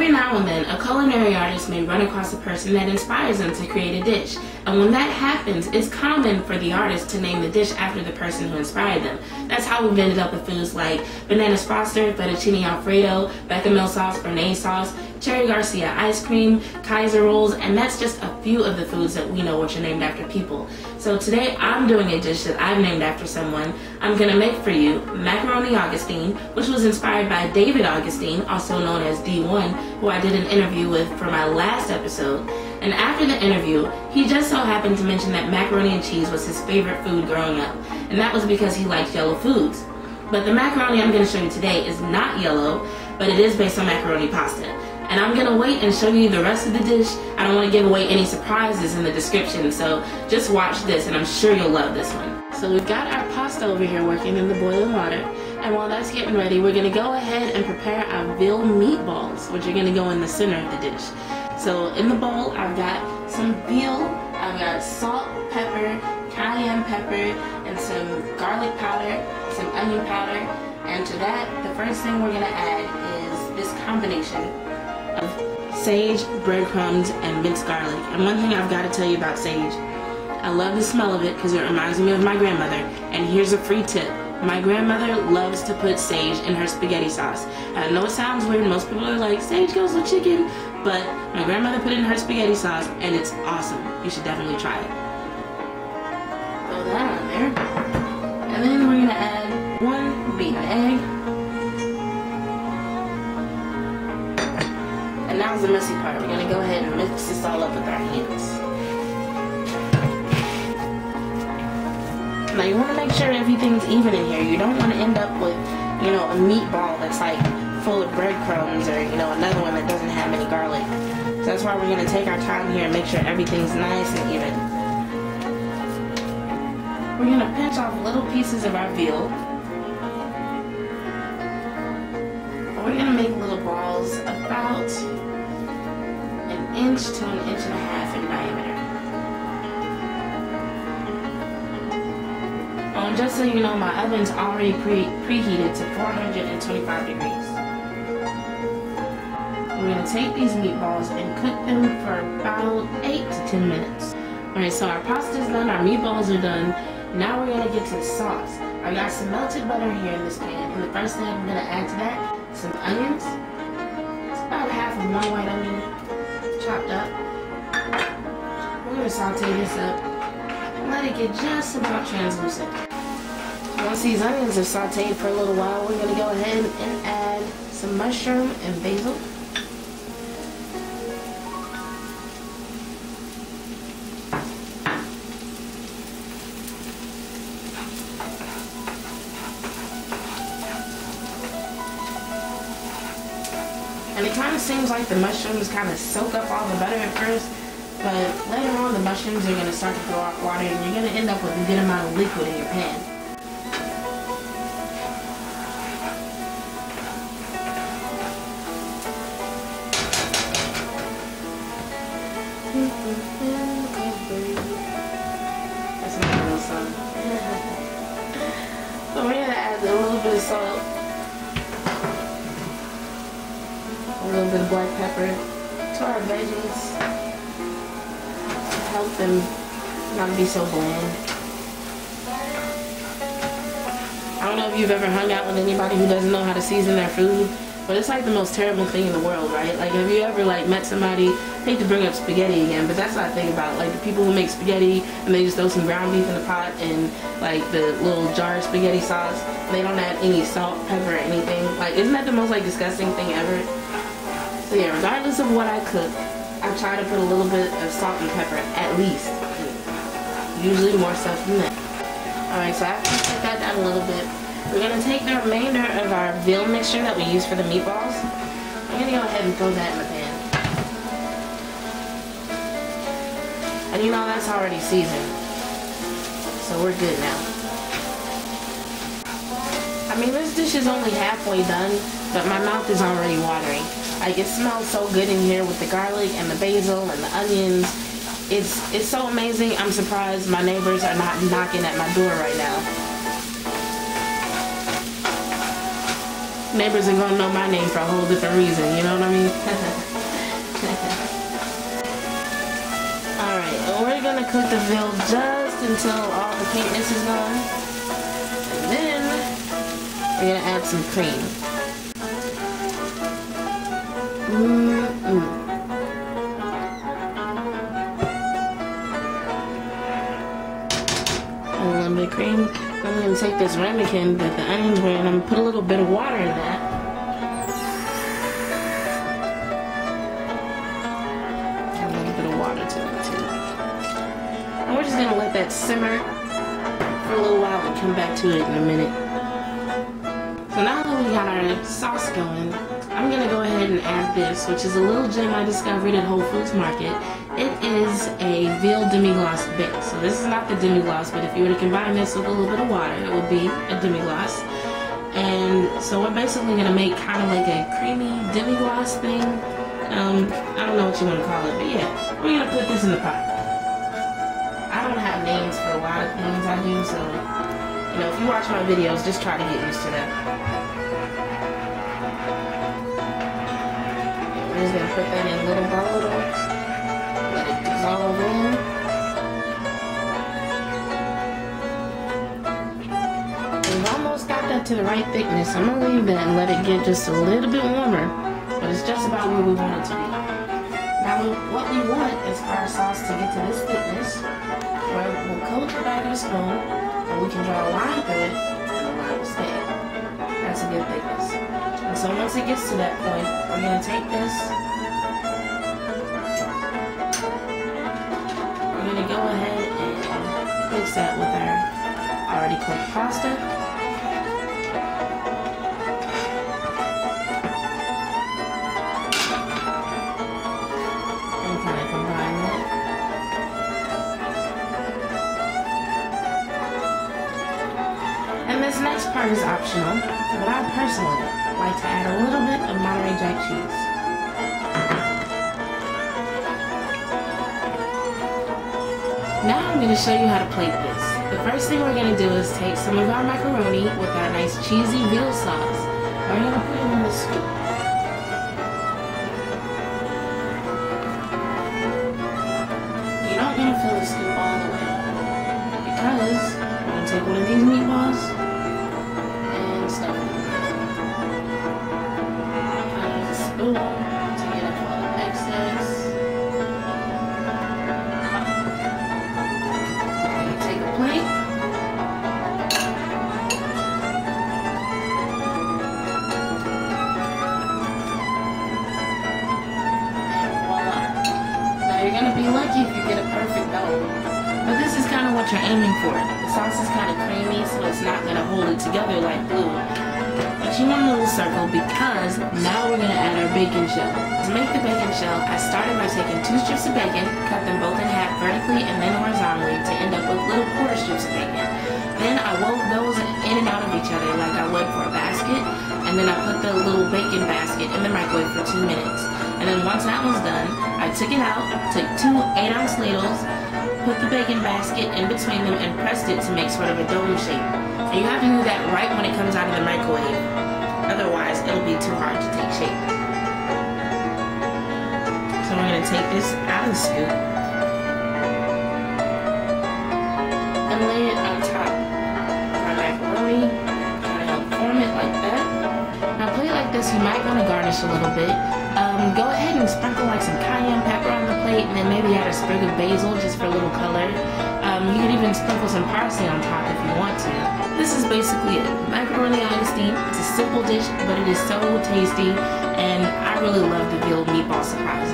Every now and then, a culinary artist may run across a person that inspires them to create a dish. And when that happens, it's common for the artist to name the dish after the person who inspired them. That's how we've ended up with foods like bananas foster, fettuccine alfredo, bechamel sauce, béarnaise sauce, cherry Garcia ice cream, Kaiser rolls, and that's just a few of the foods that we know which are named after people. So today I'm doing a dish that I've named after someone. I'm gonna make for you Macaroni Augustine, which was inspired by David Aufustine, also known as D1, who I did an interview with for my last episode. And after the interview, he just so happened to mention that macaroni and cheese was his favorite food growing up, and that was because he liked yellow foods. But the macaroni I'm gonna show you today is not yellow, but it is based on macaroni pasta. And I'm gonna wait and show you the rest of the dish. I don't wanna give away any surprises in the description, so just watch this and I'm sure you'll love this one. So we've got our pasta over here working in the boiling water, and while that's getting ready, we're gonna go ahead and prepare our veal meatballs, which are gonna go in the center of the dish. So in the bowl, I've got some veal, I've got salt, pepper, cayenne pepper, and some garlic powder, some onion powder, and to that, the first thing we're gonna add is this combination of sage, breadcrumbs, and minced garlic. And one thing I've got to tell you about sage, I love the smell of it because it reminds me of my grandmother. And here's a free tip. My grandmother loves to put sage in her spaghetti sauce. I know it sounds weird, most people are like, sage goes with chicken, but my grandmother put it in her spaghetti sauce and it's awesome. You should definitely try it. Throw that on there. And then we're gonna add one beaten egg. And now's the messy part. We're gonna go ahead and mix this all up with our hands. Now you want to make sure everything's even in here. You don't want to end up with, you know, a meatball that's like full of breadcrumbs, or, you know, another one that doesn't have any garlic. So that's why we're gonna take our time here and make sure everything's nice and even. We're gonna pinch off little pieces of our veal. We're gonna make little balls about an inch to an inch and a half in diameter. Just so you know, my oven's already preheated to 425 degrees. We're gonna take these meatballs and cook them for about 8 to 10 minutes. Alright, so our pasta's done, our meatballs are done. Now we're gonna get to the sauce. I got some melted butter here in this pan, and the first thing I'm gonna add to that, some onions. It's about half of one white onion chopped up. We're gonna saute this up and let it get just about translucent. Once these onions are sauteed for a little while, we're gonna go ahead and add some mushroom and basil. And it kind of seems like the mushrooms kind of soak up all the butter at first, but later on the mushrooms are going to start to throw out water and you're going to end up with a good amount of liquid in your pan. That's my real song. So we're going to add a little bit of salt, a little bit of black pepper to our veggies to help them not be so bland. I don't know if you've ever hung out with anybody who doesn't know how to season their food, but it's like the most terrible thing in the world, right? Like, have you ever like met somebody, I hate to bring up spaghetti again, but that's what I think about, like the people who make spaghetti and they just throw some ground beef in the pot and like the little jar of spaghetti sauce, and they don't add any salt, pepper, or anything. Like, isn't that the most like disgusting thing ever? So yeah, regardless of what I cook, I try to put a little bit of salt and pepper at least. Usually more stuff than that. Alright, so after we put that down a little bit, we're going to take the remainder of our veal mixture that we use for the meatballs. I'm going to go ahead and throw that in the pan. And you know that's already seasoned, so we're good now. I mean, this dish is only halfway done, but my mouth is already watering. Like, it smells so good in here with the garlic and the basil and the onions. It's so amazing. I'm surprised my neighbors are not knocking at my door right now. Neighbors are gonna know my name for a whole different reason, you know what I mean? Alright, well, we're gonna cook the veal just until all the pinkness is gone. And then we're gonna add some cream. A little bit of cream. I'm gonna take this ramekin that the onions were in, I'm gonna put a little bit of water in that. And a little bit of water to it too. And we're just gonna let that simmer for a little while and come back to it in a minute. So now that we got our sauce going, I'm gonna go ahead and add this, which is a little gem I discovered at Whole Foods Market. It is a veal demi-glace bake. So this is not the demi-glace, but if you were to combine this with a little bit of water, it would be a demi-glace. And so we're basically gonna make kind of like a creamy demi-glace thing. I don't know what you want to call it, but yeah, we're gonna put this in the pot. I don't have names for a lot of things I do, so you know, if you watch my videos, just try to get used to that. We're just gonna put that in little by little. Let it dissolve in. We've almost got that to the right thickness. I'm gonna leave that and let it get just a little bit warmer, but it's just about where we want it to be. Now, what we want is for our sauce to get to this thickness, where we'll coat the back of the spoon, and we can draw a line through it, and the line will stay. That's a good thickness. And so once it gets to that point, we're gonna take this. We're gonna go ahead and mix that with our already cooked pasta. And kind of combine that. And this next part is optional, but I personally like to add a little bit of Monterey Jack cheese. Now I'm going to show you how to plate this. The first thing we're going to do is take some of our macaroni with our nice cheesy veal sauce. We're going to put it in the scoop. You don't want to fill the scoop all the way, because we're going to take one of these meatballs and stuff it in there. Kind of a spoon to get up all the excess. Take a plate. And voila. Now you're going to be lucky if you get a perfect dough. But this is kind of what you're aiming for. The sauce is kind of creamy, so it's not going to hold it together like glue. But you want a little circle because now we're going to add our bacon shell. To make the bacon shell, I started by taking 2 strips of bacon, cut them both in half vertically and then horizontally to end up with little quarter strips of bacon. Then I wove those in and out of each other like I would for a basket, and then I put the little bacon basket in the microwave for 2 minutes. And then once that was done, I took it out, took 2 8-ounce ladles, put the bacon basket in between them and pressed it to make sort of a dome shape. And you have to do that right when it comes out of the microwave. Otherwise, it'll be too hard to take shape. So we're going to take this out of the scoop and lay it on top of our macaroni. Kind of help form it like that. Now, plate like this, you might want to garnish a little bit. Go ahead and sprinkle like some cayenne pepper on the plate, and then maybe add a sprig of basil just for a little color. You could even sprinkle some parsley on top if you want to. This is basically it. Macaroni Augustine. It's a simple dish, but it is so tasty, and I really love the veal meatball surprise.